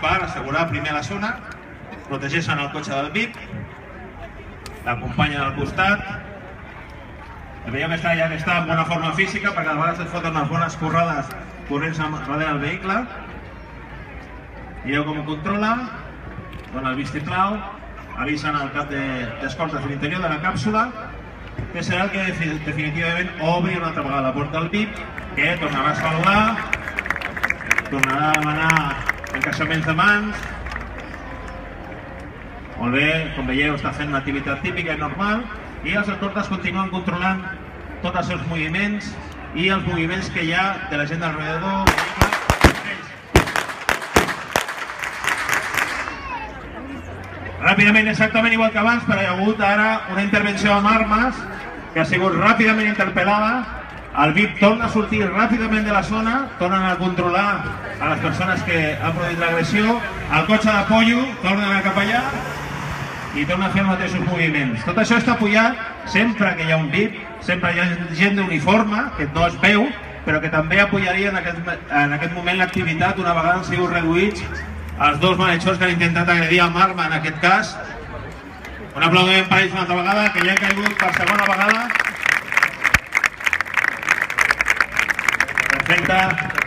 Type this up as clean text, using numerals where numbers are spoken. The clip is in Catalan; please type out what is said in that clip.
per assegurar primer la zona, protegeixen el cotxe del VIP, l'acompanyen al costat. Veieu que ja està en bona forma física, perquè a vegades es foten unes bones corrades corrents darrere del vehicle. Veieu com ho controla, dona el vistiplau, avisen el cap d'escortes a l'interior de la càpsula, que serà el que definitivament obri una altra vegada la porta del VIP, que tornarà a saludar, tornarà a demanar encaixaments de mans. Molt bé, com veieu està fent una activitat típica i normal, i els escortes continuen controlant tots els seus moviments i els moviments que hi ha de la gent d'alrededor. Ràpidament, exactament igual que abans, però hi ha hagut ara una intervenció amb armes que ha sigut ràpidament interpel·lada. El VIP torna a sortir ràpidament de la zona, tornen a controlar a les persones que han produït l'agressió. El cotxe de pollo torna a anar cap allà i torna a fer els mateixos moviments. Tot això està apoyat sempre que hi ha un VIP, sempre hi ha gent d'uniforme, que no es veu, però que també apoyaria en aquest moment l'activitat una vegada han sigut reduïts els dos malhechors que han intentat agredir amb arma en aquest cas. Un aplaudiment per ells una altra vegada, que ja han caigut per segona vegada. Perfecte.